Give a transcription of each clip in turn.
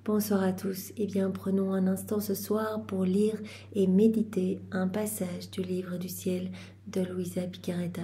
Bonsoir à tous. Eh bien, prenons un instant ce soir pour lire et méditer un passage du livre du ciel de Luisa Picaretta.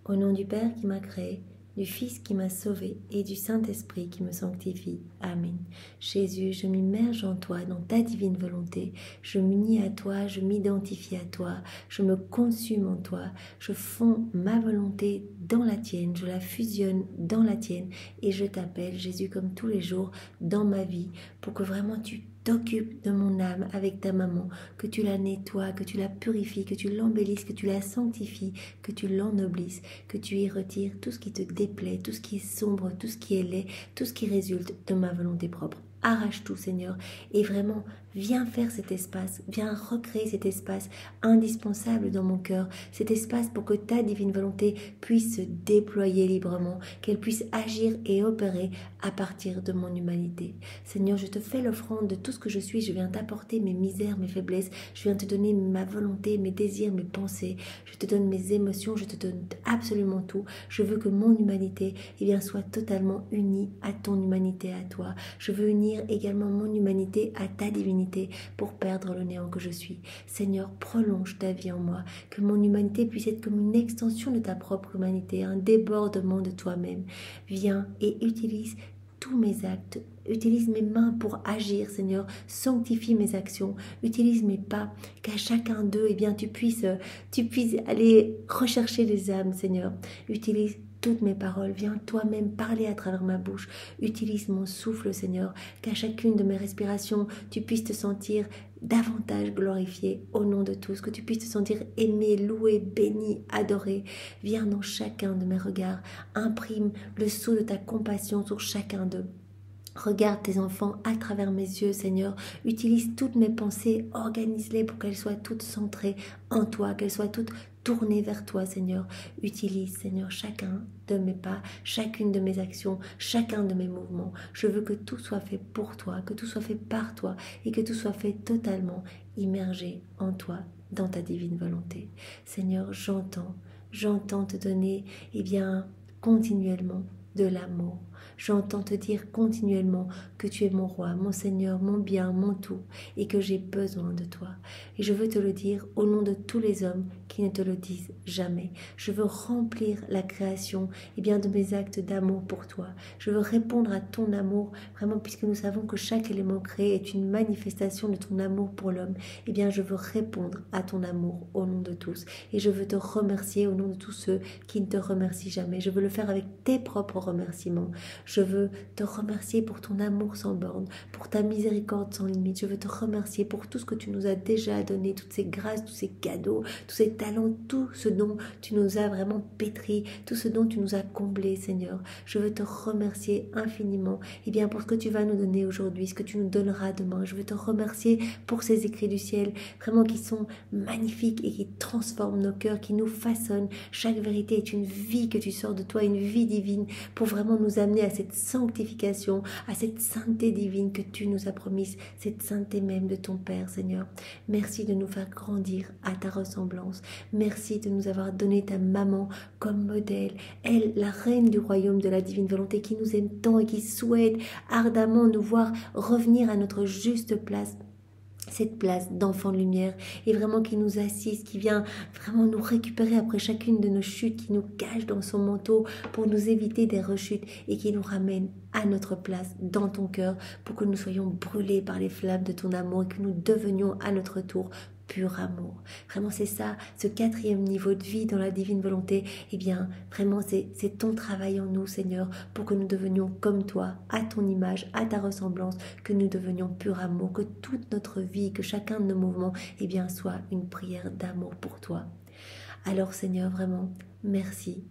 Au nom du Père qui m'a créé, du Fils qui m'a sauvé et du Saint-Esprit qui me sanctifie. Amen. Jésus, je m'immerge en toi, dans ta divine volonté. Je m'unis à toi, je m'identifie à toi, je me consume en toi. Je fonds ma volonté dans la tienne, je la fusionne dans la tienne et je t'appelle, Jésus, comme tous les jours dans ma vie, pour que vraiment tu t'occupes de mon âme avec ta maman, que tu la nettoies, que tu la purifies, que tu l'embellisses, que tu la sanctifies, que tu l'ennoblisses, que tu y retires tout ce qui te déplaît, tout ce qui est sombre, tout ce qui est laid, tout ce qui résulte de ma volonté propre. Arrache tout, Seigneur, et vraiment viens faire cet espace, viens recréer cet espace indispensable dans mon cœur, cet espace pour que ta divine volonté puisse se déployer librement, qu'elle puisse agir et opérer à partir de mon humanité. Seigneur, je te fais l'offrande de tout ce que je suis, je viens t'apporter mes misères, mes faiblesses, je viens te donner ma volonté, mes désirs, mes pensées, je te donne mes émotions, je te donne absolument tout. Je veux que mon humanité soit totalement unie à ton humanité, à toi. Je veux unir également mon humanité à ta divinité pour perdre le néant que je suis. Seigneur, prolonge ta vie en moi, que mon humanité puisse être comme une extension de ta propre humanité, un débordement de toi-même. Viens et utilise tous mes actes, utilise mes mains pour agir, Seigneur, sanctifie mes actions, utilise mes pas, qu'à chacun d'eux, tu puisses aller rechercher les âmes, Seigneur. Utilise toutes mes paroles, viens toi-même parler à travers ma bouche, utilise mon souffle, Seigneur, qu'à chacune de mes respirations, tu puisses te sentir davantage glorifié au nom de tous, que tu puisses te sentir aimé, loué, béni, adoré. Viens dans chacun de mes regards, imprime le sceau de ta compassion sur chacun d'eux. Regarde tes enfants à travers mes yeux, Seigneur. Utilise toutes mes pensées, organise-les pour qu'elles soient toutes centrées en toi, qu'elles soient toutes tournées vers toi, Seigneur. Utilise, Seigneur, chacun de mes pas, chacune de mes actions, chacun de mes mouvements. Je veux que tout soit fait pour toi, que tout soit fait par toi et que tout soit fait totalement immergé en toi, dans ta divine volonté. Seigneur, j'entends te donner, continuellement de l'amour. J'entends te dire continuellement que tu es mon roi, mon Seigneur, mon bien, mon tout, et que j'ai besoin de toi. Et je veux te le dire au nom de tous les hommes qui ne te le disent jamais. Je veux remplir la création de mes actes d'amour pour toi. Je veux répondre à ton amour, vraiment, puisque nous savons que chaque élément créé est une manifestation de ton amour pour l'homme. Je veux répondre à ton amour au nom de tous. Et je veux te remercier au nom de tous ceux qui ne te remercient jamais. Je veux le faire avec tes propres remerciements. Je veux te remercier pour ton amour sans borne, pour ta miséricorde sans limite. Je veux te remercier pour tout ce que tu nous as déjà donné, toutes ces grâces, tous ces cadeaux, tous ces talents, tout ce dont tu nous as vraiment pétri, tout ce dont tu nous as comblé, Seigneur. Je veux te remercier infiniment pour ce que tu vas nous donner aujourd'hui, ce que tu nous donneras demain. Je veux te remercier pour ces écrits du ciel, vraiment qui sont magnifiques et qui transforment nos cœurs, qui nous façonnent. Chaque vérité est une vie que tu sors de toi, une vie divine, pour vraiment nous amener à cette sanctification, à cette sainteté divine que tu nous as promise, cette sainteté même de ton Père, Seigneur. Merci de nous faire grandir à ta ressemblance. Merci de nous avoir donné ta maman comme modèle. Elle, la reine du royaume de la divine volonté, qui nous aime tant et qui souhaite ardemment nous voir revenir à notre juste place. Cette place d'enfant de lumière et vraiment qui nous assiste, qui vient vraiment nous récupérer après chacune de nos chutes, qui nous cache dans son manteau pour nous éviter des rechutes et qui nous ramène à notre place dans ton cœur pour que nous soyons brûlés par les flammes de ton amour et que nous devenions à notre tour pur amour. Vraiment, c'est ça, ce 4e niveau de vie dans la divine volonté. Vraiment, c'est ton travail en nous, Seigneur, pour que nous devenions comme toi, à ton image, à ta ressemblance, que nous devenions pur amour, que toute notre vie, que chacun de nos mouvements, soit une prière d'amour pour toi. Alors, Seigneur, vraiment, merci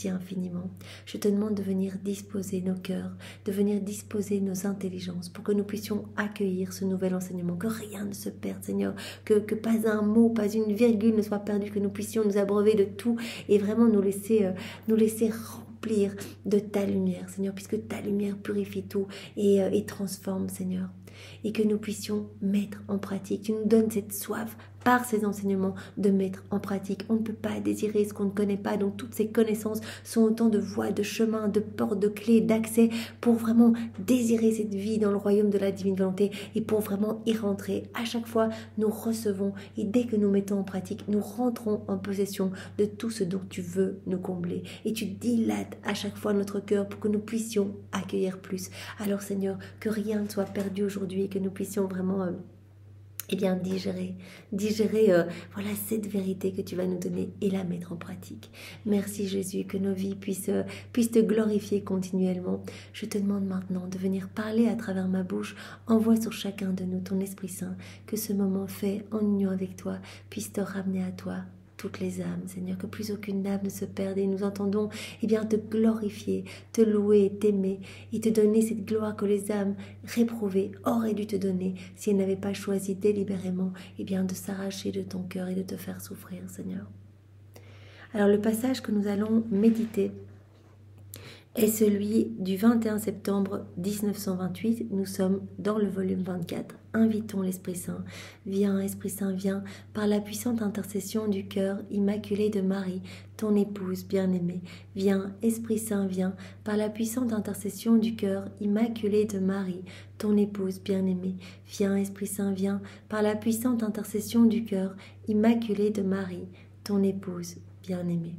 infiniment. Je te demande de venir disposer nos cœurs, de venir disposer nos intelligences pour que nous puissions accueillir ce nouvel enseignement, que rien ne se perde, Seigneur, que pas un mot, pas une virgule ne soit perdu, que nous puissions nous abreuver de tout et vraiment nous laisser remplir de ta lumière, Seigneur, puisque ta lumière purifie tout et transforme, Seigneur. Et que nous puissions mettre en pratique. Tu nous donnes cette soif par ces enseignements, de mettre en pratique. On ne peut pas désirer ce qu'on ne connaît pas, donc toutes ces connaissances sont autant de voies, de chemins, de portes, de clés, d'accès pour vraiment désirer cette vie dans le royaume de la divine volonté et pour vraiment y rentrer. À chaque fois, nous recevons et dès que nous mettons en pratique, nous rentrons en possession de tout ce dont tu veux nous combler. Et tu dilates à chaque fois notre cœur pour que nous puissions accueillir plus. Alors Seigneur, que rien ne soit perdu aujourd'hui et que nous puissions vraiment digérer voilà cette vérité que tu vas nous donner et la mettre en pratique. Merci Jésus, que nos vies puissent te glorifier continuellement. Je te demande maintenant de venir parler à travers ma bouche. Envoie sur chacun de nous ton Esprit Saint, que ce moment fait en union avec toi puisse te ramener à toi toutes les âmes, Seigneur, que plus aucune âme ne se perde et nous entendons te glorifier, te louer, t'aimer et te donner cette gloire que les âmes réprouvées auraient dû te donner si elles n'avaient pas choisi délibérément de s'arracher de ton cœur et de te faire souffrir, Seigneur. Alors le passage que nous allons méditer est celui du 21 septembre 1928. Nous sommes dans le volume 24. Invitons l'Esprit Saint. Viens, Esprit Saint, viens, par la puissante intercession du cœur immaculé de Marie, ton épouse bien-aimée. Viens, Esprit Saint, viens, par la puissante intercession du cœur immaculé de Marie, ton épouse bien-aimée. Viens, Esprit Saint, viens, par la puissante intercession du cœur immaculé de Marie, ton épouse bien-aimée.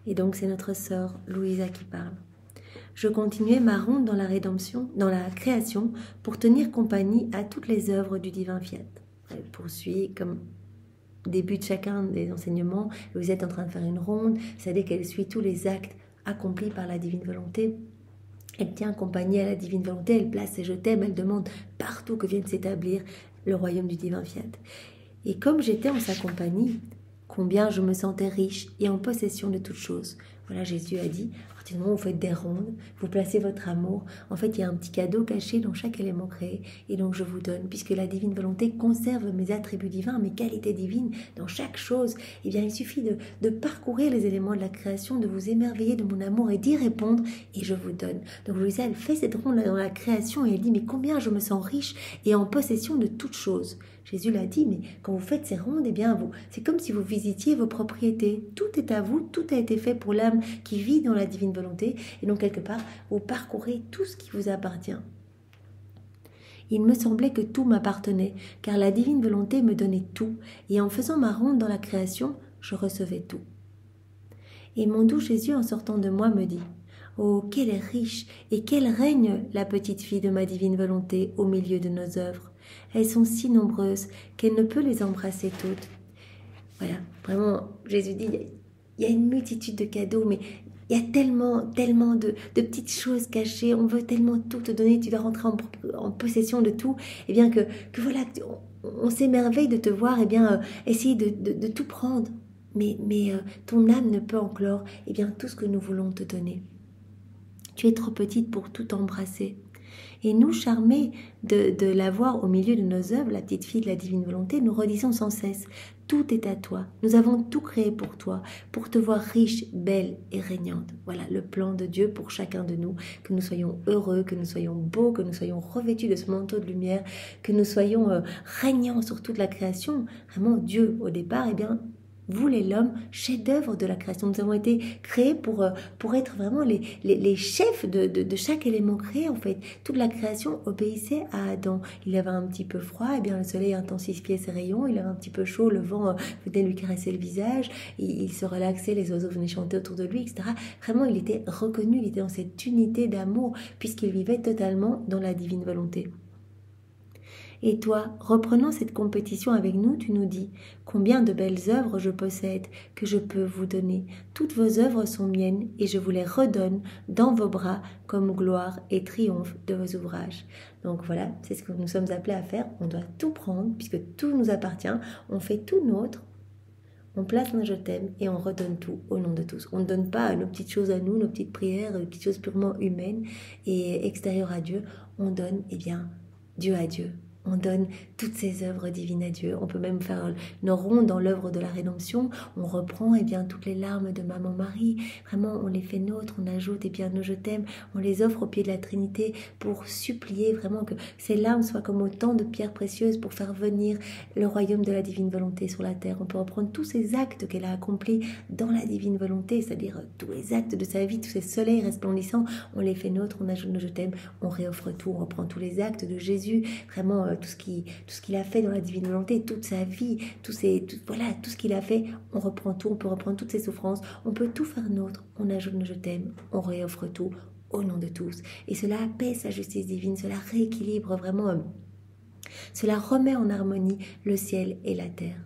Et donc c'est notre sœur Louisa qui parle. Je continuais ma ronde dans la rédemption, dans la création, pour tenir compagnie à toutes les œuvres du divin fiat. Elle poursuit comme début de chacun des enseignements. Vous êtes en train de faire une ronde, c'est-à-dire qu'elle suit tous les actes accomplis par la divine volonté. Elle tient compagnie à la divine volonté, elle place ses je t'aime, elle demande partout que vienne s'établir le royaume du divin fiat. Et comme j'étais en sa compagnie, combien je me sentais riche et en possession de toutes choses. Voilà, Jésus a dit, à partir du moment où vous faites des rondes, vous placez votre amour, en fait, il y a un petit cadeau caché dans chaque élément créé, et donc je vous donne, puisque la divine volonté conserve mes attributs divins, mes qualités divines dans chaque chose. Eh bien, il suffit de parcourir les éléments de la création, de vous émerveiller de mon amour et d'y répondre, et je vous donne. Donc, Louisa, elle fait cette ronde dans la création, et elle dit, mais combien je me sens riche et en possession de toutes choses. Jésus l'a dit, mais quand vous faites ces rondes, c'est comme si vous visitiez vos propriétés. Tout est à vous, tout a été fait pour l'âme qui vit dans la divine volonté. Et donc, quelque part, vous parcourez tout ce qui vous appartient. Il me semblait que tout m'appartenait, car la divine volonté me donnait tout. Et en faisant ma ronde dans la création, je recevais tout. Et mon doux Jésus, en sortant de moi, me dit, « Oh, qu'elle est riche et qu'elle règne, la petite fille de ma divine volonté, au milieu de nos œuvres. Elles sont si nombreuses qu'elle ne peut les embrasser toutes. » Voilà, vraiment, Jésus dit, il y a une multitude de cadeaux, mais il y a tellement de petites choses cachées, on veut tellement tout te donner, tu dois rentrer en possession de tout, et bien que voilà, on s'émerveille de te voir, essayer de tout prendre, mais ton âme ne peut enclore, tout ce que nous voulons te donner. Tu es trop petite pour tout embrasser. Et nous, charmés de la voir au milieu de nos œuvres, la petite fille de la divine volonté, nous redisons sans cesse, tout est à toi. Nous avons tout créé pour toi, pour te voir riche, belle et régnante. Voilà le plan de Dieu pour chacun de nous, que nous soyons heureux, que nous soyons beaux, que nous soyons revêtus de ce manteau de lumière, que nous soyons régnants sur toute la création. Vraiment, Dieu, au départ, voulait l'homme chef-d'œuvre de la création. Nous avons été créés pour être vraiment les chefs de chaque élément créé, en fait. Toute la création obéissait à Adam. Il avait un petit peu froid, le soleil intensifiait ses rayons, il avait un petit peu chaud, le vent venait lui caresser le visage, il se relaxait, les oiseaux venaient chanter autour de lui, etc. Vraiment, il était reconnu, il était dans cette unité d'amour, puisqu'il vivait totalement dans la divine volonté. Et toi, reprenant cette compétition avec nous, tu nous dis « Combien de belles œuvres je possède que je peux vous donner. Toutes vos œuvres sont miennes et je vous les redonne dans vos bras comme gloire et triomphe de vos ouvrages. » Donc voilà, c'est ce que nous sommes appelés à faire. On doit tout prendre puisque tout nous appartient. On fait tout nôtre. On place nos je t'aime et on redonne tout au nom de tous. On ne donne pas nos petites choses à nous, nos petites prières, nos petites choses purement humaines et extérieures à Dieu. On donne, Dieu à Dieu. on donne toutes ces œuvres divines à Dieu. On peut même faire une ronde dans l'œuvre de la rédemption. On reprend toutes les larmes de maman Marie. Vraiment, on les fait nôtres. On ajoute nos je t'aime. On les offre au pied de la Trinité pour supplier vraiment que ces larmes soient comme autant de pierres précieuses pour faire venir le royaume de la divine volonté sur la terre. On peut reprendre tous ces actes qu'elle a accomplis dans la divine volonté, c'est-à-dire tous les actes de sa vie, tous ces soleils resplendissants. On les fait nôtres. On ajoute nos je t'aime. On réoffre tout. On reprend tous les actes de Jésus. Vraiment, tout ce qu'il a fait dans la divine volonté, toute sa vie, tout ce qu'il a fait, on reprend tout, on peut reprendre toutes ses souffrances, on peut tout faire nôtre, on ajoute nos je t'aime, on réoffre tout au nom de tous. Et cela apaise sa justice divine, cela rééquilibre vraiment, cela remet en harmonie le ciel et la terre.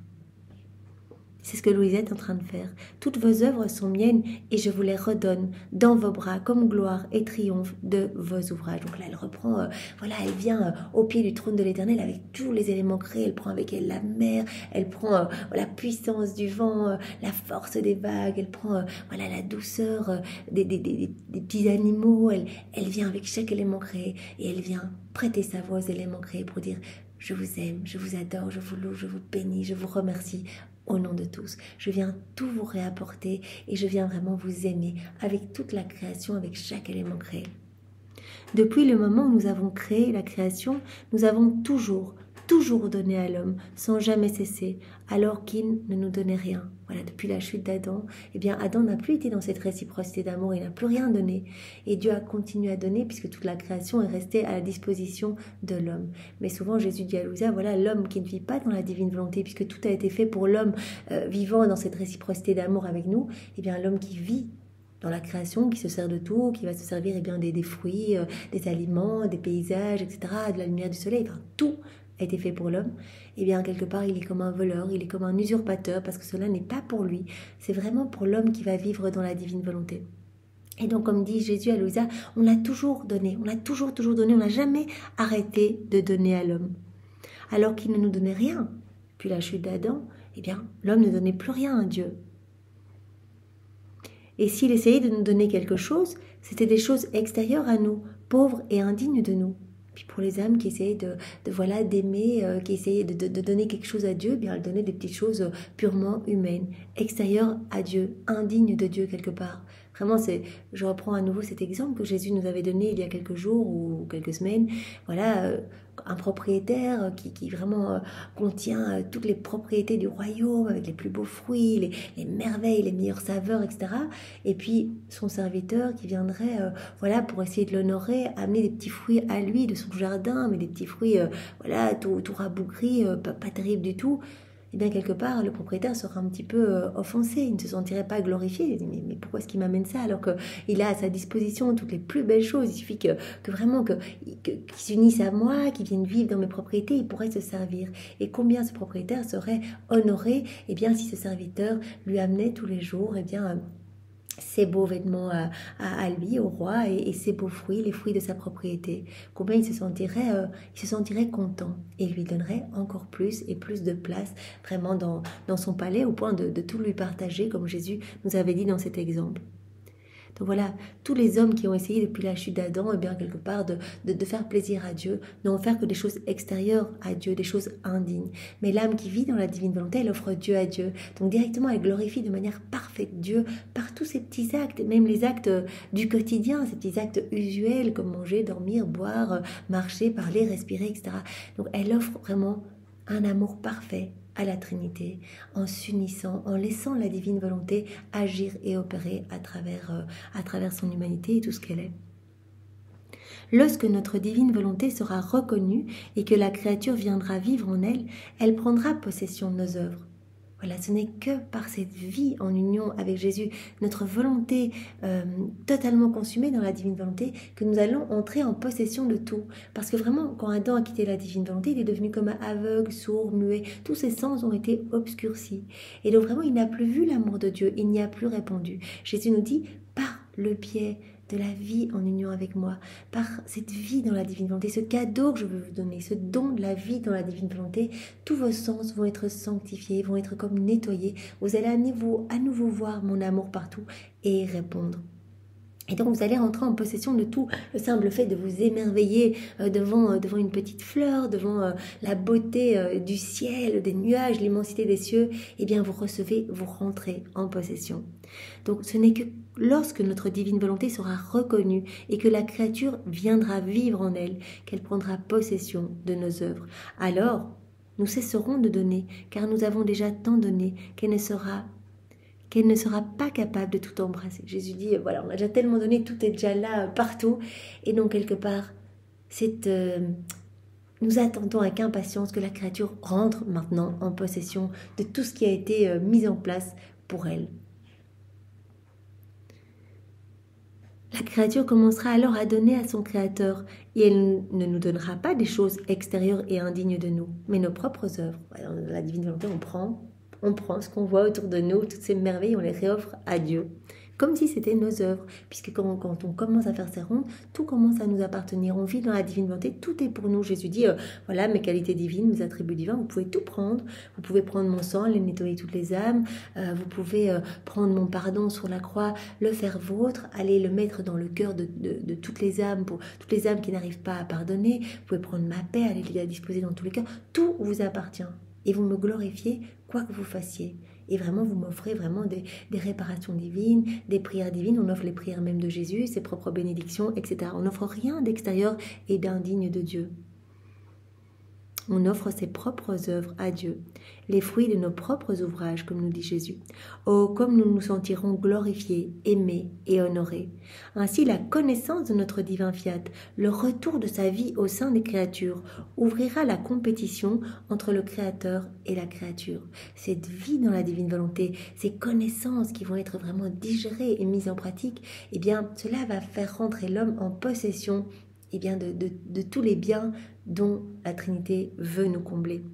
C'est ce que Louisette est en train de faire. Toutes vos œuvres sont miennes et je vous les redonne dans vos bras comme gloire et triomphe de vos ouvrages. Donc là, elle reprend, elle vient au pied du trône de l'Éternel avec tous les éléments créés. Elle prend avec elle la mer, elle prend la puissance du vent, la force des vagues, elle prend la douceur des petits animaux. Elle vient avec chaque élément créé et elle vient prêter sa voix aux éléments créés pour dire « Je vous aime, je vous adore, je vous loue, je vous bénis, je vous remercie. » Au nom de tous, je viens tout vous réapporter et je viens vraiment vous aimer avec toute la création, avec chaque élément créé. Depuis le moment où nous avons créé la création, nous avons toujours donné à l'homme sans jamais cesser, alors qu'il ne nous donnait rien. Voilà, depuis la chute d'Adam, Adam n'a plus été dans cette réciprocité d'amour, il n'a plus rien donné. Et Dieu a continué à donner puisque toute la création est restée à la disposition de l'homme. Mais souvent Jésus dit à Louisa, l'homme qui ne vit pas dans la divine volonté, puisque tout a été fait pour l'homme vivant dans cette réciprocité d'amour avec nous, l'homme qui vit dans la création, qui se sert de tout, qui va se servir des fruits, des aliments, des paysages, etc., de la lumière du soleil, tout a été fait pour l'homme, quelque part il est comme un voleur, il est comme un usurpateur, parce que cela n'est pas pour lui, c'est vraiment pour l'homme qui va vivre dans la divine volonté. Et donc, comme dit Jésus à Louisa, on l'a toujours donné, on n'a jamais arrêté de donner à l'homme, alors qu'il ne nous donnait rien. Puis la chute d'Adam, l'homme ne donnait plus rien à Dieu. Et s'il essayait de nous donner quelque chose, c'était des choses extérieures à nous, pauvres et indignes de nous. Puis pour les âmes qui essayaient d'aimer, qui essayaient de donner quelque chose à Dieu, elles donnaient des petites choses purement humaines, extérieures à Dieu, indignes de Dieu quelque part. Vraiment, je reprends à nouveau cet exemple que Jésus nous avait donné il y a quelques jours ou quelques semaines. Un propriétaire qui vraiment contient toutes les propriétés du royaume, avec les plus beaux fruits, les merveilles, les meilleures saveurs, etc. Et puis son serviteur qui viendrait, pour essayer de l'honorer, amener des petits fruits à lui de son jardin, mais des petits fruits, tout rabougris, pas terribles du tout. Quelque part, le propriétaire sera un petit peu offensé, il ne se sentirait pas glorifié. Il dit, mais pourquoi est-ce qu'il m'amène ça alors qu'il a à sa disposition toutes les plus belles choses? Il suffit qu'il s'unisse à moi, qu'il vienne vivre dans mes propriétés, il pourrait se servir. Et combien ce propriétaire serait honoré si ce serviteur lui amenait tous les jours ses beaux vêtements à lui, au roi, et ses beaux fruits, les fruits de sa propriété. Combien il se sentirait content et lui donnerait encore plus et plus de place vraiment dans son palais au point de tout lui partager comme Jésus nous avait dit dans cet exemple. Donc voilà, tous les hommes qui ont essayé depuis la chute d'Adam, quelque part de faire plaisir à Dieu, n'ont offert que des choses extérieures à Dieu, des choses indignes. Mais l'âme qui vit dans la divine volonté, elle offre Dieu à Dieu. Donc directement, elle glorifie de manière parfaite Dieu par tous ces petits actes, même les actes du quotidien, ces petits actes usuels comme manger, dormir, boire, marcher, parler, respirer, etc. Donc elle offre vraiment un amour parfait à la Trinité, en s'unissant, en laissant la divine volonté agir et opérer à travers son humanité et tout ce qu'elle est. Lorsque notre divine volonté sera reconnue et que la créature viendra vivre en elle, elle prendra possession de nos œuvres. Voilà, ce n'est que par cette vie en union avec Jésus, notre volonté totalement consumée dans la divine volonté, que nous allons entrer en possession de tout. Parce que vraiment, quand Adam a quitté la divine volonté, il est devenu comme aveugle, sourd, muet. Tous ses sens ont été obscurcis. Et donc vraiment, il n'a plus vu l'amour de Dieu, il n'y a plus répondu. Jésus nous dit, par le biais de la vie en union avec moi, par cette vie dans la divine volonté, ce cadeau que je veux vous donner, ce don de la vie dans la divine volonté, tous vos sens vont être sanctifiés, vont être comme nettoyés. Vous allez à nouveau voir mon amour partout et y répondre. Et donc vous allez rentrer en possession de tout. Le simple fait de vous émerveiller devant une petite fleur, devant la beauté du ciel, des nuages, l'immensité des cieux, eh bien vous recevez, vous rentrez en possession. Donc ce n'est que lorsque notre divine volonté sera reconnue et que la créature viendra vivre en elle, qu'elle prendra possession de nos œuvres. Alors, nous cesserons de donner, car nous avons déjà tant donné qu'elle ne sera pas capable de tout embrasser. Jésus dit, voilà, on a déjà tellement donné, tout est déjà là, partout. Et donc, quelque part, nous attendons avec impatience que la créature rentre maintenant en possession de tout ce qui a été mis en place pour elle. La créature commencera alors à donner à son Créateur et elle ne nous donnera pas des choses extérieures et indignes de nous, mais nos propres œuvres. Dans la divine volonté, on prend ce qu'on voit autour de nous, toutes ces merveilles, on les réoffre à Dieu, comme si c'était nos œuvres, puisque quand on commence à faire ces rondes, tout commence à nous appartenir, on vit dans la divine volonté, tout est pour nous. Jésus dit, voilà mes qualités divines, mes attributs divins, vous pouvez tout prendre, vous pouvez prendre mon sang, aller nettoyer toutes les âmes, vous pouvez prendre mon pardon sur la croix, le faire vôtre, aller le mettre dans le cœur de toutes les âmes, pour toutes les âmes qui n'arrivent pas à pardonner, vous pouvez prendre ma paix, aller la disposer dans tous les cœurs, tout vous appartient, et vous me glorifiez quoi que vous fassiez. Et vraiment, vous m'offrez vraiment des réparations divines, des prières divines. On offre les prières même de Jésus, ses propres bénédictions, etc. On n'offre rien d'extérieur et d'indigne de Dieu. On offre ses propres œuvres à Dieu, les fruits de nos propres ouvrages, comme nous dit Jésus. Oh, comme nous nous sentirons glorifiés, aimés et honorés. Ainsi, la connaissance de notre divin fiat, le retour de sa vie au sein des créatures, ouvrira la compétition entre le Créateur et la créature. Cette vie dans la divine volonté, ces connaissances qui vont être vraiment digérées et mises en pratique, eh bien, cela va faire rentrer l'homme en possession de tous les biens dont la Trinité veut nous combler.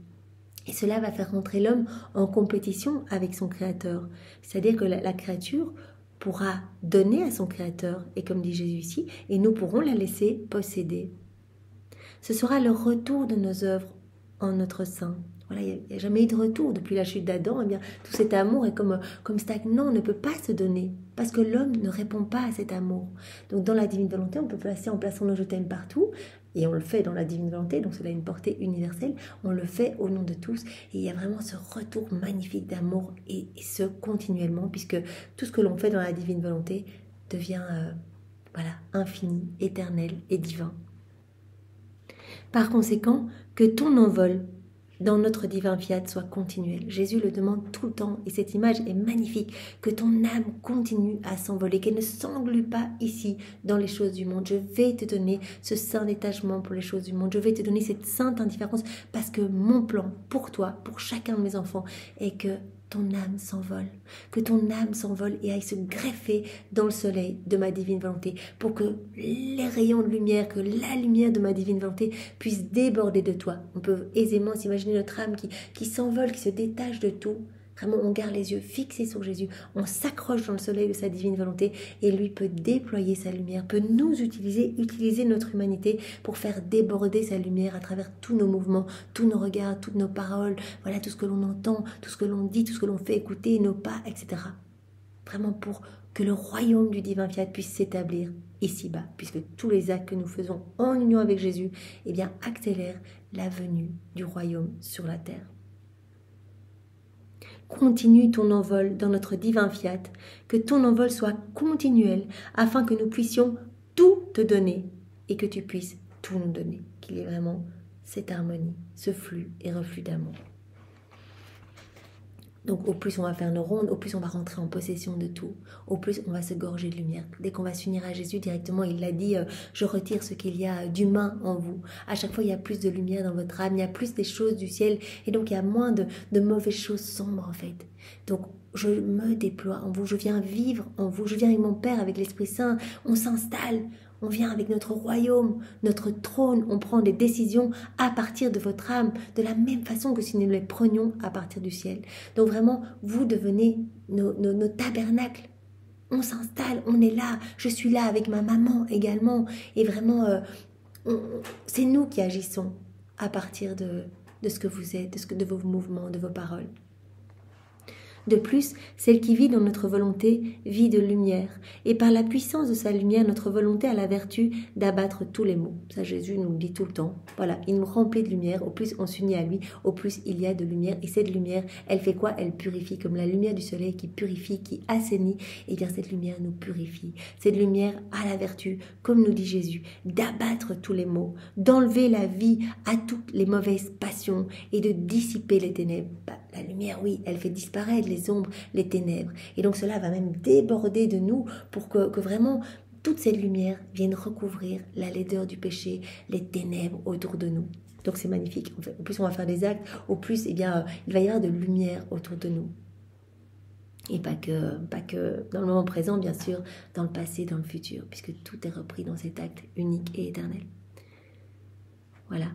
Et cela va faire rentrer l'homme en compétition avec son Créateur. C'est-à-dire que la créature pourra donner à son Créateur, et comme dit Jésus ici, et nous pourrons la laisser posséder. Ce sera le retour de nos œuvres en notre sein. Voilà, il n'y a jamais eu de retour depuis la chute d'Adam. Eh bien, tout cet amour est comme stagnant, ne peut pas se donner, parce que l'homme ne répond pas à cet amour. Donc dans la divine volonté, on peut placer en plaçant nos je t'aime partout, et on le fait dans la divine volonté, donc cela a une portée universelle, on le fait au nom de tous, et il y a vraiment ce retour magnifique d'amour, et ce continuellement, puisque tout ce que l'on fait dans la divine volonté devient infini, éternel et divin. Par conséquent, que ton envol dans notre divin fiat soit continuel. Jésus le demande tout le temps et cette image est magnifique, que ton âme continue à s'envoler, qu'elle ne s'englue pas ici dans les choses du monde. Je vais te donner ce saint détachement pour les choses du monde, je vais te donner cette sainte indifférence parce que mon plan pour toi, pour chacun de mes enfants est que ton âme s'envole, que ton âme s'envole et aille se greffer dans le soleil de ma divine volonté, pour que les rayons de lumière, que la lumière de ma divine volonté puisse déborder de toi. On peut aisément s'imaginer notre âme qui s'envole, qui se détache de tout. Vraiment, on garde les yeux fixés sur Jésus, on s'accroche dans le soleil de sa divine volonté et lui peut déployer sa lumière, peut nous utiliser notre humanité pour faire déborder sa lumière à travers tous nos mouvements, tous nos regards, toutes nos paroles, voilà tout ce que l'on entend, tout ce que l'on dit, tout ce que l'on fait écouter, nos pas, etc. Vraiment pour que le royaume du divin fiat puisse s'établir ici-bas, puisque tous les actes que nous faisons en union avec Jésus, eh bien, accélèrent la venue du royaume sur la terre. Continue ton envol dans notre divin fiat, que ton envol soit continuel, afin que nous puissions tout te donner et que tu puisses tout nous donner, qu'il y ait vraiment cette harmonie, ce flux et reflux d'amour. Donc au plus on va faire nos rondes, au plus on va rentrer en possession de tout, au plus on va se gorger de lumière. Dès qu'on va s'unir à Jésus directement, il l'a dit, je retire ce qu'il y a d'humain en vous. À chaque fois, il y a plus de lumière dans votre âme, il y a plus des choses du ciel, et donc il y a moins de mauvaises choses sombres en fait. Donc je me déploie en vous, je viens vivre en vous, je viens avec mon Père, avec l'Esprit Saint, on s'installe. On vient avec notre royaume, notre trône, on prend des décisions à partir de votre âme, de la même façon que si nous les prenions à partir du ciel. Donc vraiment, vous devenez nos tabernacles. On s'installe, on est là, je suis là avec ma maman également. Et vraiment, c'est nous qui agissons à partir de ce que vous êtes, de vos mouvements, de vos paroles. De plus, celle qui vit dans notre volonté vit de lumière. Et par la puissance de sa lumière, notre volonté a la vertu d'abattre tous les maux. Ça, Jésus nous le dit tout le temps. Voilà, il nous remplit de lumière. Au plus on s'unit à lui, au plus il y a de lumière. Et cette lumière, elle fait quoi? Elle purifie, comme la lumière du soleil qui purifie, qui assainit. Et bien cette lumière nous purifie. Cette lumière a la vertu, comme nous dit Jésus, d'abattre tous les maux, d'enlever la vie à toutes les mauvaises passions et de dissiper les ténèbres. La lumière, oui, elle fait disparaître les ombres, les ténèbres. Et donc cela va même déborder de nous pour que vraiment toute cette lumière vienne recouvrir la laideur du péché, les ténèbres autour de nous. Donc c'est magnifique. Au plus on va faire des actes, au plus il va y avoir de lumière autour de nous. Et pas que dans le moment présent, bien sûr, dans le passé, dans le futur, puisque tout est repris dans cet acte unique et éternel. Voilà.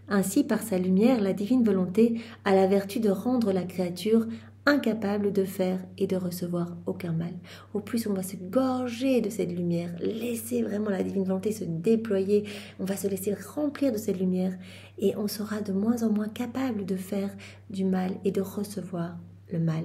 Ainsi, par sa lumière, la divine volonté a la vertu de rendre la créature incapable de faire et de recevoir aucun mal. Au plus on va se gorger de cette lumière, laisser vraiment la divine volonté se déployer, on va se laisser remplir de cette lumière et on sera de moins en moins capable de faire du mal et de recevoir le mal.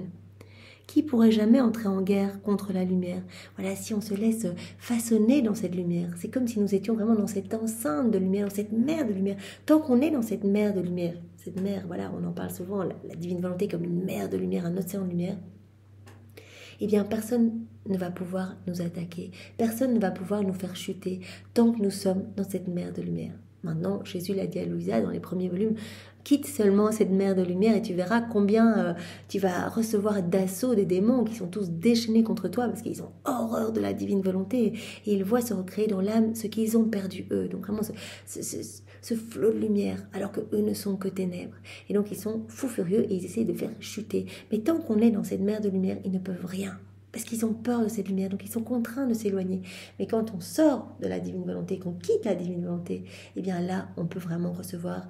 Qui pourrait jamais entrer en guerre contre la lumière? Voilà, si on se laisse façonner dans cette lumière, c'est comme si nous étions vraiment dans cette enceinte de lumière, dans cette mer de lumière. Tant qu'on est dans cette mer de lumière, cette mer, voilà, on en parle souvent, la divine volonté comme une mer de lumière, un océan de lumière, eh bien personne ne va pouvoir nous attaquer, personne ne va pouvoir nous faire chuter tant que nous sommes dans cette mer de lumière. Maintenant, Jésus l'a dit à Louisa dans les premiers volumes, quitte seulement cette mer de lumière et tu verras combien tu vas recevoir d'assaut des démons qui sont tous déchaînés contre toi parce qu'ils ont horreur de la divine volonté et ils voient se recréer dans l'âme ce qu'ils ont perdu eux. Donc vraiment ce flot de lumière alors que eux ne sont que ténèbres. Et donc ils sont fous furieux et ils essayent de faire chuter. Mais tant qu'on est dans cette mer de lumière, ils ne peuvent rien. Parce qu'ils ont peur de cette lumière, donc ils sont contraints de s'éloigner. Mais quand on sort de la divine volonté, qu'on quitte la divine volonté, eh bien là, on peut vraiment recevoir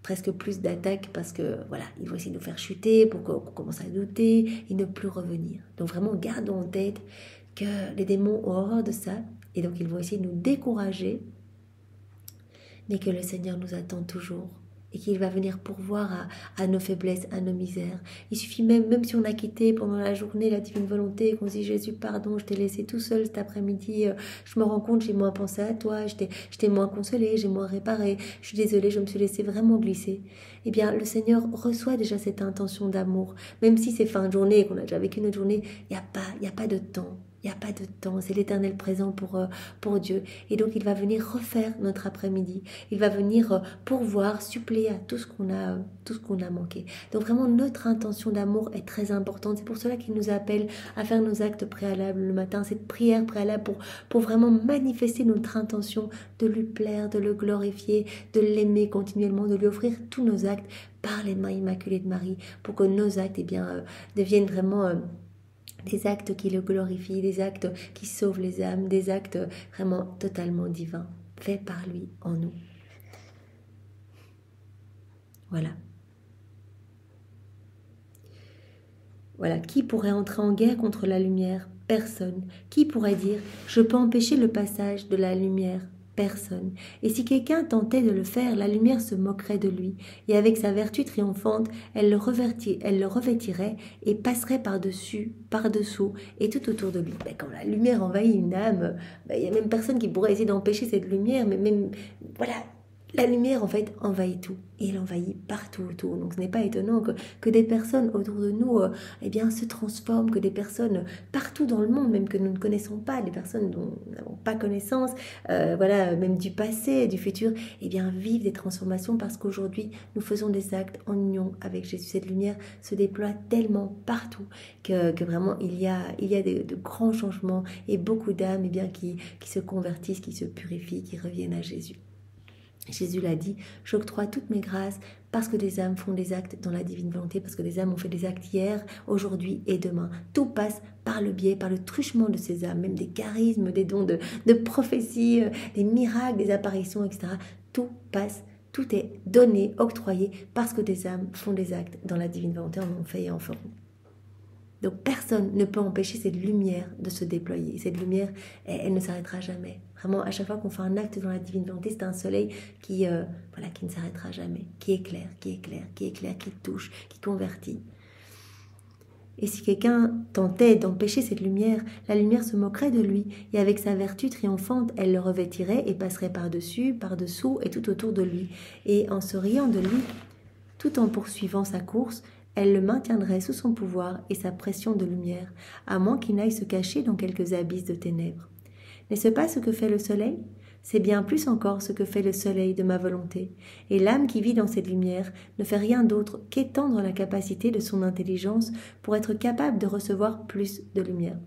presque plus d'attaques parce que voilà, ils vont essayer de nous faire chuter pour qu'on commence à douter et ne plus revenir. Donc vraiment, gardons en tête que les démons ont horreur de ça et donc ils vont essayer de nous décourager, mais que le Seigneur nous attend toujours. Et qu'il va venir pourvoir à nos faiblesses, à nos misères. Il suffit même si on a quitté pendant la journée la divine volonté, qu'on se dit Jésus, pardon, je t'ai laissé tout seul cet après-midi, je me rends compte, j'ai moins pensé à toi, je t'ai moins consolé, j'ai moins réparé, je suis désolée, je me suis laissée vraiment glisser. Eh bien, le Seigneur reçoit déjà cette intention d'amour. Même si c'est fin de journée et qu'on a déjà vécu notre journée, il n'y a pas de temps. Il n'y a pas de temps, c'est l'éternel présent pour Dieu. Et donc, il va venir refaire notre après-midi. Il va venir pourvoir, suppléer à tout ce qu'on a manqué. Donc, vraiment, notre intention d'amour est très importante. C'est pour cela qu'il nous appelle à faire nos actes préalables le matin, cette prière préalable pour vraiment manifester notre intention de lui plaire, de le glorifier, de l'aimer continuellement, de lui offrir tous nos actes par les mains immaculées de Marie, pour que nos actes deviennent vraiment... des actes qui le glorifient, des actes qui sauvent les âmes, des actes vraiment totalement divins, faits par lui en nous. Voilà. Voilà, qui pourrait entrer en guerre contre la lumière? Personne. Qui pourrait dire « Je peux empêcher le passage de la lumière ?» Personne. Et si quelqu'un tentait de le faire, la lumière se moquerait de lui, et avec sa vertu triomphante, elle le revêtirait et passerait par-dessus, par-dessous et tout autour de lui. Quand la lumière envahit une âme, il n'y a même personne qui pourrait essayer d'empêcher cette lumière, mais même, voilà, la lumière en fait envahit tout, et elle envahit partout autour. Donc ce n'est pas étonnant que des personnes autour de nous se transforment, que des personnes partout dans le monde, même que nous ne connaissons pas, des personnes dont nous n'avons pas connaissance, même du passé, du futur, vivent des transformations parce qu'aujourd'hui nous faisons des actes en union avec Jésus. Cette lumière se déploie tellement partout que vraiment il y a de grands changements et beaucoup d'âmes qui se convertissent, qui se purifient, qui reviennent à Jésus. Jésus l'a dit, j'octroie toutes mes grâces parce que des âmes font des actes dans la divine volonté, parce que des âmes ont fait des actes hier, aujourd'hui et demain. Tout passe par le biais, par le truchement de ces âmes, même des charismes, des dons de prophétie, des miracles, des apparitions, etc. Tout passe, tout est donné, octroyé, parce que des âmes font des actes dans la divine volonté, en ont fait et en feront. Donc personne ne peut empêcher cette lumière de se déployer. Cette lumière, elle ne s'arrêtera jamais. Vraiment, à chaque fois qu'on fait un acte dans la divine volonté, c'est un soleil qui ne s'arrêtera jamais, qui éclaire, qui touche, qui convertit. Et si quelqu'un tentait d'empêcher cette lumière, la lumière se moquerait de lui, et avec sa vertu triomphante, elle le revêtirait et passerait par-dessus, par-dessous et tout autour de lui. Et en se riant de lui, tout en poursuivant sa course, elle le maintiendrait sous son pouvoir et sa pression de lumière, à moins qu'il n'aille se cacher dans quelques abysses de ténèbres. N'est-ce pas ce que fait le soleil ? C'est bien plus encore ce que fait le soleil de ma volonté. Et l'âme qui vit dans cette lumière ne fait rien d'autre qu'étendre la capacité de son intelligence pour être capable de recevoir plus de lumière.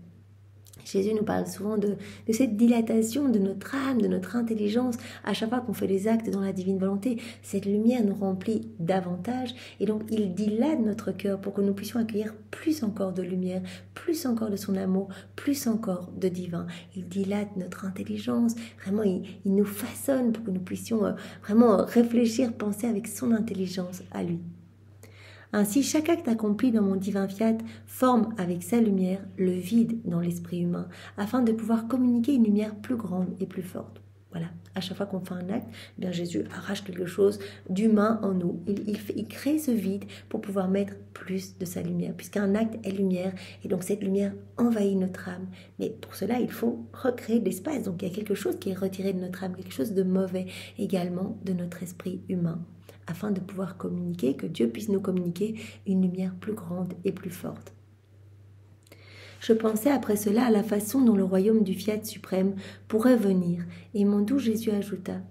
Jésus nous parle souvent de cette dilatation de notre âme, de notre intelligence. À chaque fois qu'on fait des actes dans la divine volonté, cette lumière nous remplit davantage. Et donc, il dilate notre cœur pour que nous puissions accueillir plus encore de lumière, plus encore de son amour, plus encore de divin. Il dilate notre intelligence. Vraiment, il nous façonne pour que nous puissions vraiment réfléchir, penser avec son intelligence à lui. Ainsi, chaque acte accompli dans mon divin fiat forme avec sa lumière le vide dans l'esprit humain, afin de pouvoir communiquer une lumière plus grande et plus forte. Voilà, à chaque fois qu'on fait un acte, eh bien Jésus arrache quelque chose d'humain en nous. Il crée ce vide pour pouvoir mettre plus de sa lumière, puisqu'un acte est lumière, et donc cette lumière envahit notre âme. Mais pour cela, il faut recréer de l'espace. Donc il y a quelque chose qui est retiré de notre âme, quelque chose de mauvais également de notre esprit humain, afin de pouvoir communiquer, que Dieu puisse nous communiquer une lumière plus grande et plus forte. Je pensais après cela à la façon dont le royaume du fiat suprême pourrait venir, et mon doux Jésus ajouta :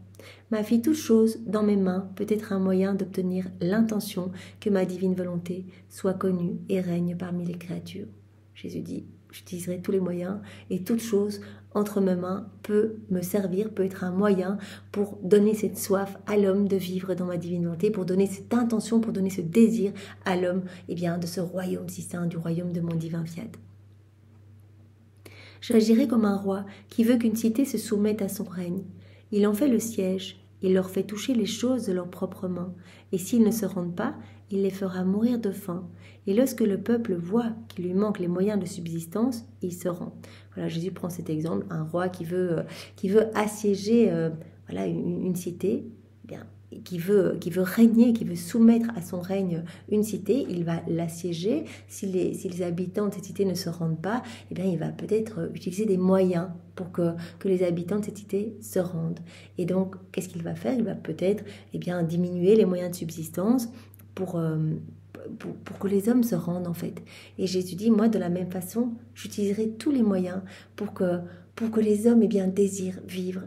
Ma fille, toute chose dans mes mains peut être un moyen d'obtenir l'intention que ma divine volonté soit connue et règne parmi les créatures. Jésus dit : J'utiliserai tous les moyens, et toute chose entre mes mains peut me servir, peut être un moyen pour donner cette soif à l'homme de vivre dans ma divine volonté, pour donner cette intention, pour donner ce désir à l'homme, de ce royaume si saint, du royaume de mon divin fiat. J'agirai comme un roi qui veut qu'une cité se soumette à son règne. Il en fait le siège, il leur fait toucher les choses de leurs propres mains, et s'ils ne se rendent pas, il les fera mourir de faim. Et lorsque le peuple voit qu'il lui manque les moyens de subsistance, il se rend. Voilà, Jésus prend cet exemple, un roi qui veut assiéger une cité, qui veut régner, qui veut soumettre à son règne une cité, il va l'assiéger. Si les habitants de cette cité ne se rendent pas, il va peut-être utiliser des moyens pour que les habitants de cette cité se rendent. Et donc, qu'est-ce qu'il va faire ? Il va peut-être diminuer les moyens de subsistance pour que les hommes se rendent en fait. Et Jésus dit, moi de la même façon, j'utiliserai tous les moyens pour que les hommes désirent vivre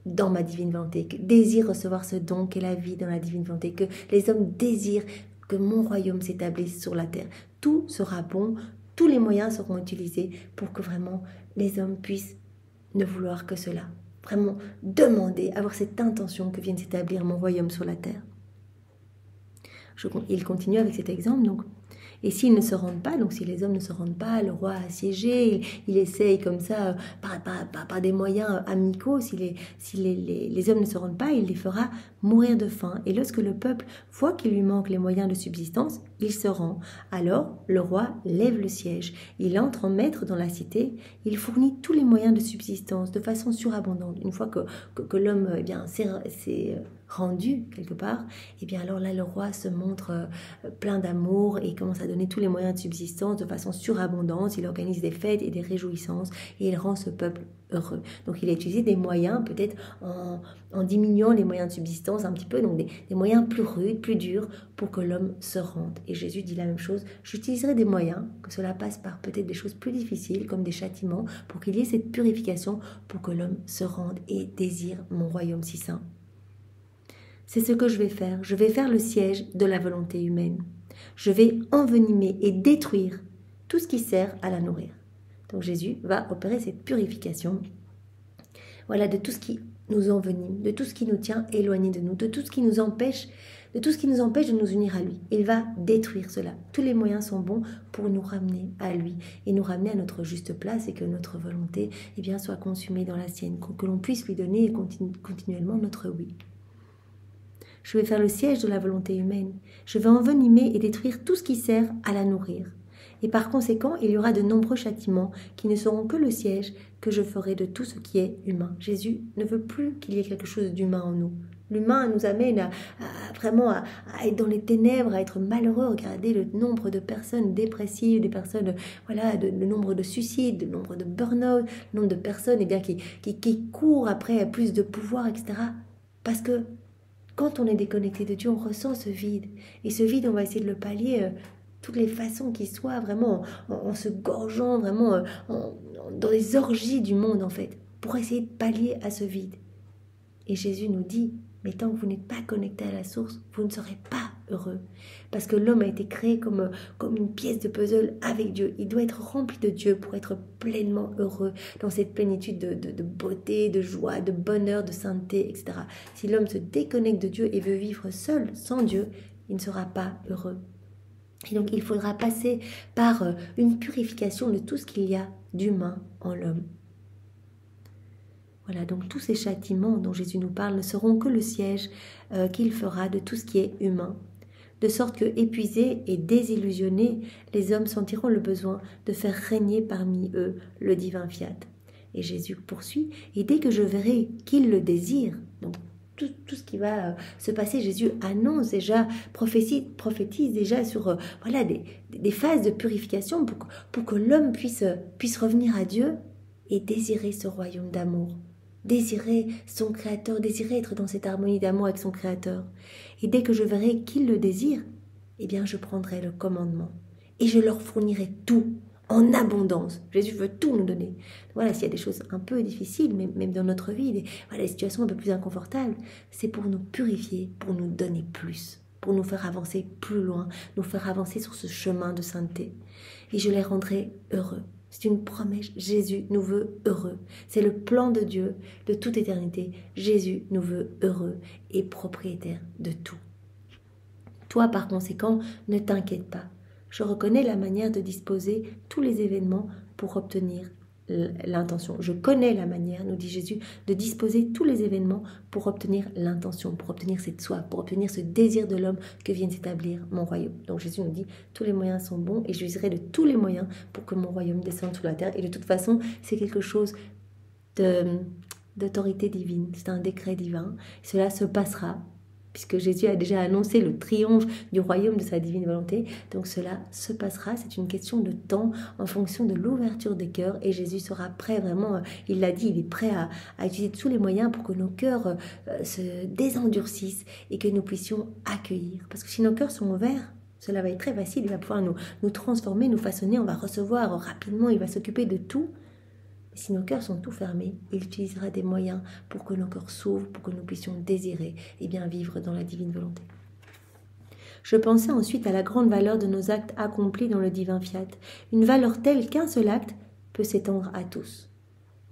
dans ma divine volonté, désirent recevoir ce don qu'est la vie dans la divine volonté, que les hommes désirent que mon royaume s'établisse sur la terre. Tout sera bon, tous les moyens seront utilisés pour que vraiment les hommes puissent ne vouloir que cela. Vraiment demander, avoir cette intention que vienne s'établir mon royaume sur la terre. Il continue avec cet exemple, donc. Et s'ils ne se rendent pas, donc si les hommes ne se rendent pas, le roi assiégé, il essaye comme ça, par des moyens amicaux, si les hommes ne se rendent pas, il les fera mourir de faim. Et lorsque le peuple voit qu'il lui manque les moyens de subsistance, il se rend. Alors le roi lève le siège, il entre en maître dans la cité, il fournit tous les moyens de subsistance de façon surabondante. Une fois que l'homme s'est rendu quelque part, alors là le roi se montre plein d'amour et commence à donner tous les moyens de subsistance de façon surabondante. Il organise des fêtes et des réjouissances et il rend ce peuple heureux. Donc il a utilisé des moyens peut-être en diminuant les moyens de subsistance un petit peu, donc des moyens plus rudes, plus durs pour que l'homme se rende. Et Jésus dit la même chose, j'utiliserai des moyens, que cela passe par peut-être des choses plus difficiles comme des châtiments, pour qu'il y ait cette purification, pour que l'homme se rende et désire mon royaume si saint. C'est ce que je vais faire le siège de la volonté humaine. Je vais envenimer et détruire tout ce qui sert à la nourrir. Donc Jésus va opérer cette purification, de tout ce qui nous envenime, de tout ce qui nous tient éloignés de nous, de tout ce qui nous empêche de nous unir à lui. Il va détruire cela. Tous les moyens sont bons pour nous ramener à lui et nous ramener à notre juste place et que notre volonté soit consumée dans la sienne, que l'on puisse lui donner continuellement notre oui. Je vais faire le siège de la volonté humaine. Je vais envenimer et détruire tout ce qui sert à la nourrir. Et par conséquent, il y aura de nombreux châtiments qui ne seront que le siège que je ferai de tout ce qui est humain. Jésus ne veut plus qu'il y ait quelque chose d'humain en nous. L'humain nous amène vraiment à être dans les ténèbres, à être malheureux. Regardez le nombre de personnes dépressives, des personnes, voilà, le nombre de suicides, le nombre de burn-out, le nombre de personnes qui courent après plus de pouvoir, etc. Parce que quand on est déconnecté de Dieu, on ressent ce vide. Et ce vide, on va essayer de le pallier toutes les façons qui soient, vraiment en se gorgeant, vraiment dans les orgies du monde, en fait, pour essayer de pallier à ce vide. Et Jésus nous dit, mais tant que vous n'êtes pas connecté à la source, vous ne serez pas heureux. Parce que l'homme a été créé comme une pièce de puzzle avec Dieu. Il doit être rempli de Dieu pour être pleinement heureux, dans cette plénitude de beauté, de joie, de bonheur, de sainteté, etc. Si l'homme se déconnecte de Dieu et veut vivre seul, sans Dieu, il ne sera pas heureux. Et donc il faudra passer par une purification de tout ce qu'il y a d'humain en l'homme. Voilà, donc tous ces châtiments dont Jésus nous parle ne seront que le siège qu'il fera de tout ce qui est humain. De sorte que, épuisés et désillusionnés, les hommes sentiront le besoin de faire régner parmi eux le divin fiat. Et Jésus poursuit, et dès que je verrai qu'ils le désirent, donc tout ce qui va se passer, Jésus annonce déjà, prophétise déjà sur voilà, des phases de purification pour que l'homme puisse revenir à Dieu et désirer ce royaume d'amour. Désirer son Créateur, désirer être dans cette harmonie d'amour avec son Créateur. Et dès que je verrai qu'ils le désirent, eh bien je prendrai le commandement et je leur fournirai tout en abondance. Jésus veut tout nous donner. Voilà, s'il y a des choses un peu difficiles, même dans notre vie, des situations un peu plus inconfortables, c'est pour nous purifier, pour nous donner plus, pour nous faire avancer plus loin, nous faire avancer sur ce chemin de sainteté. Et je les rendrai heureux. C'est une promesse. Jésus nous veut heureux. C'est le plan de Dieu de toute éternité. Jésus nous veut heureux et propriétaire de tout. Toi, par conséquent, ne t'inquiète pas. Je reconnais la manière de disposer tous les événements pour obtenir l'intention. Je connais la manière, nous dit Jésus, de disposer tous les événements pour obtenir l'intention, pour obtenir cette soif, pour obtenir ce désir de l'homme que vienne s'établir mon royaume. Donc Jésus nous dit, tous les moyens sont bons et j'userai de tous les moyens pour que mon royaume descende sur la terre. Et de toute façon, c'est quelque chose d'autorité divine, c'est un décret divin. Cela se passera, puisque Jésus a déjà annoncé le triomphe du royaume de sa divine volonté. Donc cela se passera, c'est une question de temps en fonction de l'ouverture des cœurs et Jésus sera prêt vraiment, il l'a dit, il est prêt à utiliser tous les moyens pour que nos cœurs se désendurcissent et que nous puissions accueillir. Parce que si nos cœurs sont ouverts, cela va être très facile, il va pouvoir nous transformer, nous façonner, on va recevoir rapidement, il va s'occuper de tout. Si nos cœurs sont tout fermés, il utilisera des moyens pour que nos cœurs s'ouvrent, pour que nous puissions désirer et bien vivre dans la divine volonté. Je pensais ensuite à la grande valeur de nos actes accomplis dans le divin fiat, une valeur telle qu'un seul acte peut s'étendre à tous.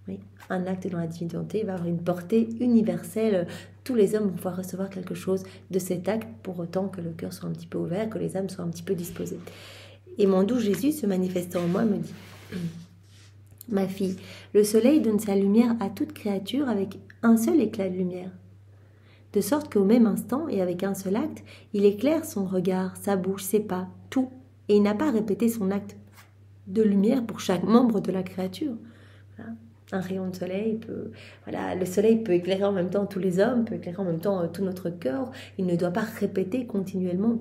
Oui, un acte dans la divine volonté va avoir une portée universelle. Tous les hommes vont pouvoir recevoir quelque chose de cet acte, pour autant que le cœur soit un petit peu ouvert, que les âmes soient un petit peu disposées. Et mon doux Jésus, se manifestant en moi, me dit... Ma fille, le soleil donne sa lumière à toute créature avec un seul éclat de lumière. De sorte qu'au même instant et avec un seul acte, il éclaire son regard, sa bouche, ses pas, tout. Et il n'a pas répété son acte de lumière pour chaque membre de la créature. Voilà. Un rayon de soleil peut... Voilà, le soleil peut éclairer en même temps tous les hommes, peut éclairer en même temps tout notre cœur. Il ne doit pas répéter continuellement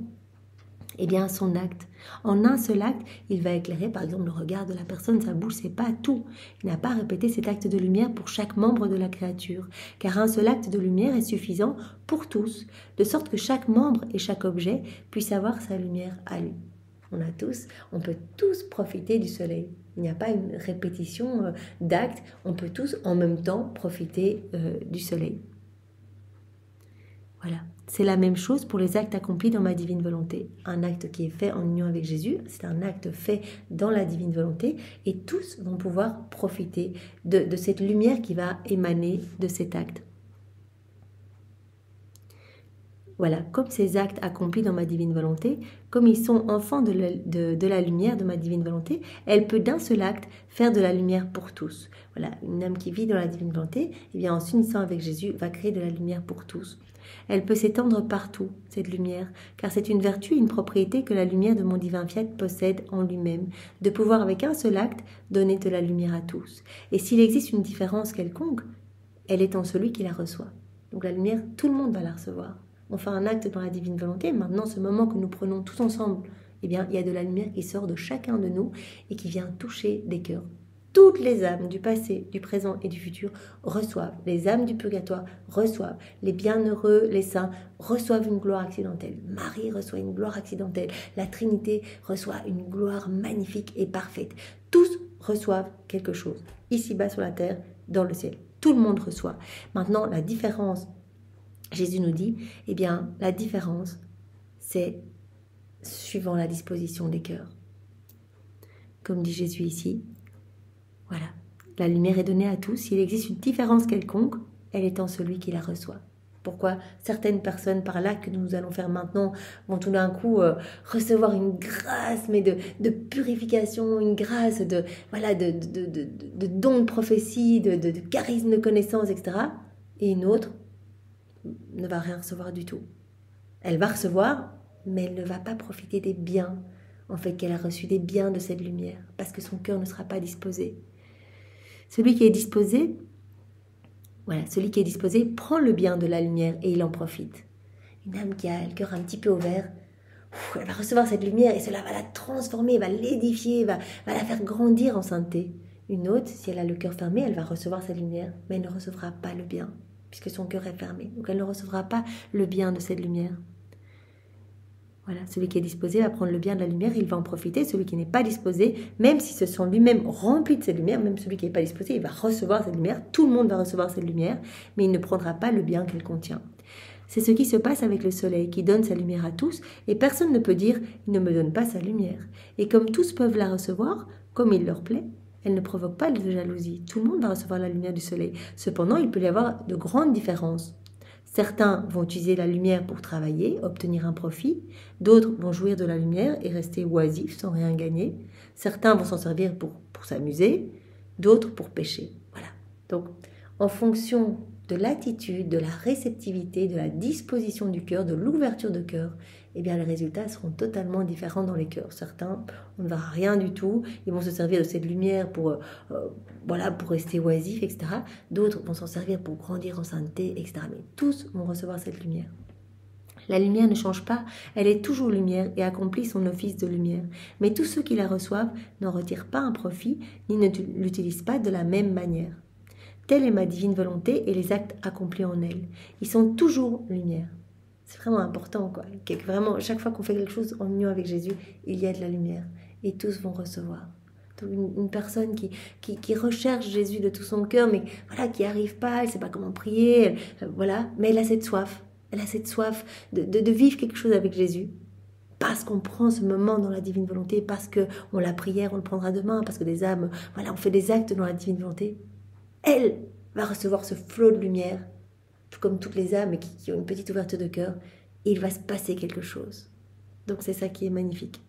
son acte. En un seul acte, il va éclairer par exemple le regard de la personne, sa bouche, c'est pas tout. Il n'a pas répété cet acte de lumière pour chaque membre de la créature, car un seul acte de lumière est suffisant pour tous, de sorte que chaque membre et chaque objet puisse avoir sa lumière à lui. On peut tous profiter du soleil. Il n'y a pas une répétition d'actes, on peut tous en même temps profiter du soleil. Voilà, c'est la même chose pour les actes accomplis dans ma divine volonté. Un acte qui est fait en union avec Jésus, c'est un acte fait dans la divine volonté et tous vont pouvoir profiter de cette lumière qui va émaner de cet acte. Voilà, comme ces actes accomplis dans ma divine volonté, comme ils sont enfants de la lumière de ma divine volonté, elle peut d'un seul acte faire de la lumière pour tous. Voilà, une âme qui vit dans la divine volonté, eh bien, en s'unissant avec Jésus, va créer de la lumière pour tous. Elle peut s'étendre partout, cette lumière, car c'est une vertu et une propriété que la lumière de mon divin fiat possède en lui-même, de pouvoir avec un seul acte donner de la lumière à tous. Et s'il existe une différence quelconque, elle est en celui qui la reçoit. Donc la lumière, tout le monde va la recevoir. On fait un acte dans la divine volonté. Maintenant, ce moment que nous prenons tous ensemble, eh bien, il y a de la lumière qui sort de chacun de nous et qui vient toucher des cœurs. Toutes les âmes du passé, du présent et du futur reçoivent. Les âmes du purgatoire reçoivent. Les bienheureux, les saints reçoivent une gloire accidentelle. Marie reçoit une gloire accidentelle. La Trinité reçoit une gloire magnifique et parfaite. Tous reçoivent quelque chose. Ici-bas sur la terre, dans le ciel. Tout le monde reçoit. Maintenant, la différence, Jésus nous dit, eh bien, la différence, c'est suivant la disposition des cœurs. Comme dit Jésus ici, voilà, la lumière est donnée à tous. S'il existe une différence quelconque, elle est en celui qui la reçoit. Pourquoi certaines personnes par là que nous allons faire maintenant vont tout d'un coup recevoir une grâce, mais de purification, une grâce de don de prophétie, de charisme de connaissance, etc. Et une autre ne va rien recevoir du tout. Elle va recevoir, mais elle ne va pas profiter des biens, en fait, qu'elle a reçu des biens de cette lumière, parce que son cœur ne sera pas disposé. Celui qui est disposé, celui qui est disposé prend le bien de la lumière et il en profite. Une âme qui a le cœur un petit peu ouvert, elle va recevoir cette lumière et cela va la transformer, va l'édifier, va la faire grandir en sainteté. Une autre, si elle a le cœur fermé, elle va recevoir cette lumière, mais elle ne recevra pas le bien, puisque son cœur est fermé. Donc elle ne recevra pas le bien de cette lumière. Voilà, celui qui est disposé va prendre le bien de la lumière, il va en profiter. Celui qui n'est pas disposé, même s'il se sent lui-même rempli de cette lumière, même celui qui n'est pas disposé, il va recevoir cette lumière. Tout le monde va recevoir cette lumière, mais il ne prendra pas le bien qu'elle contient. C'est ce qui se passe avec le soleil, qui donne sa lumière à tous, et personne ne peut dire « il ne me donne pas sa lumière ». Et comme tous peuvent la recevoir, comme il leur plaît, elle ne provoque pas de jalousie. Tout le monde va recevoir la lumière du soleil. Cependant, il peut y avoir de grandes différences. Certains vont utiliser la lumière pour travailler, obtenir un profit. D'autres vont jouir de la lumière et rester oisifs sans rien gagner. Certains vont s'en servir pour s'amuser, d'autres pour pécher. Voilà. Donc, en fonction de l'attitude, de la réceptivité, de la disposition du cœur, de l'ouverture de cœur, eh bien, les résultats seront totalement différents dans les cœurs. Certains, on ne verra rien du tout. Ils vont se servir de cette lumière pour rester oisifs, etc. D'autres vont s'en servir pour grandir en sainteté, etc. Mais tous vont recevoir cette lumière. La lumière ne change pas, elle est toujours lumière et accomplit son office de lumière. Mais tous ceux qui la reçoivent n'en retirent pas un profit, ni ne l'utilisent pas de la même manière. Telle est ma divine volonté et les actes accomplis en elle. Ils sont toujours lumière. C'est vraiment important, quoi. Vraiment, chaque fois qu'on fait quelque chose en union avec Jésus, il y a de la lumière. Et tous vont recevoir. Donc une personne qui recherche Jésus de tout son cœur, mais voilà, qui n'y arrive pas, elle ne sait pas comment prier, mais elle a cette soif. Elle a cette soif de vivre quelque chose avec Jésus. Parce qu'on prend ce moment dans la divine volonté, parce qu'on la prière, on le prendra demain, parce que des âmes, on fait des actes dans la divine volonté. Elle va recevoir ce flot de lumière, tout comme toutes les âmes qui ont une petite ouverture de cœur, et il va se passer quelque chose. Donc c'est ça qui est magnifique.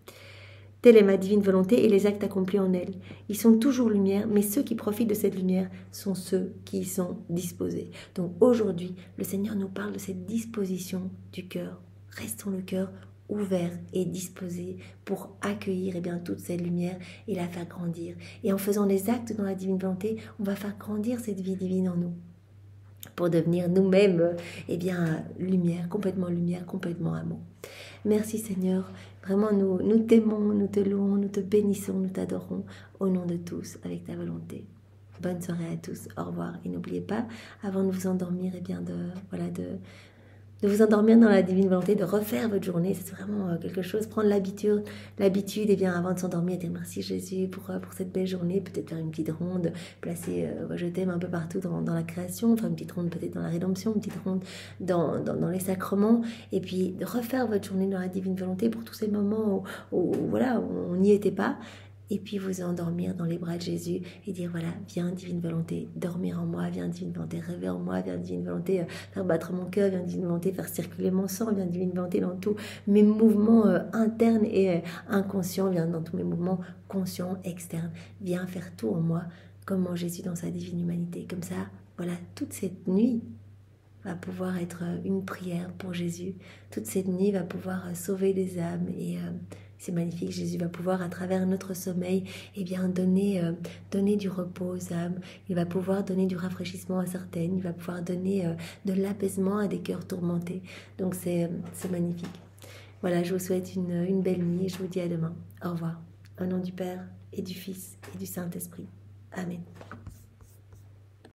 Telle est ma divine volonté et les actes accomplis en elle. Ils sont toujours lumière, mais ceux qui profitent de cette lumière sont ceux qui y sont disposés. Donc aujourd'hui, le Seigneur nous parle de cette disposition du cœur. Restons le cœur ouvert et disposé pour accueillir toute cette lumière et la faire grandir. Et en faisant des actes dans la divine volonté, on va faire grandir cette vie divine en nous pour devenir nous-mêmes lumière, complètement amour. Merci Seigneur, vraiment nous t'aimons, nous te louons, nous te bénissons, nous t'adorons au nom de tous avec ta volonté. Bonne soirée à tous, au revoir et n'oubliez pas, avant de vous endormir, de vous endormir dans la divine volonté, de refaire votre journée, c'est vraiment quelque chose, prendre l'habitude, avant de s'endormir, dire merci Jésus pour cette belle journée, peut-être faire une petite ronde, placer je t'aime un peu partout dans la création, faire une petite ronde peut-être dans la rédemption, une petite ronde dans les sacrements, et puis de refaire votre journée dans la divine volonté pour tous ces moments où on n'y était pas, et puis vous endormir dans les bras de Jésus et dire viens divine volonté, dormir en moi, viens divine volonté, rêver en moi, viens divine volonté, faire battre mon cœur, viens divine volonté, faire circuler mon sang, viens divine volonté dans tous mes mouvements internes et inconscients, viens dans tous mes mouvements conscients, externes, viens faire tout en moi, comme en Jésus dans sa divine humanité. Comme ça, toute cette nuit va pouvoir être une prière pour Jésus. Toute cette nuit va pouvoir sauver des âmes C'est magnifique. Jésus va pouvoir, à travers notre sommeil, eh bien, donner du repos aux âmes. Il va pouvoir donner du rafraîchissement à certaines. Il va pouvoir donner de l'apaisement à des cœurs tourmentés. Donc, c'est magnifique. Voilà, je vous souhaite une belle nuit et je vous dis à demain. Au revoir. Au nom du Père et du Fils et du Saint-Esprit. Amen.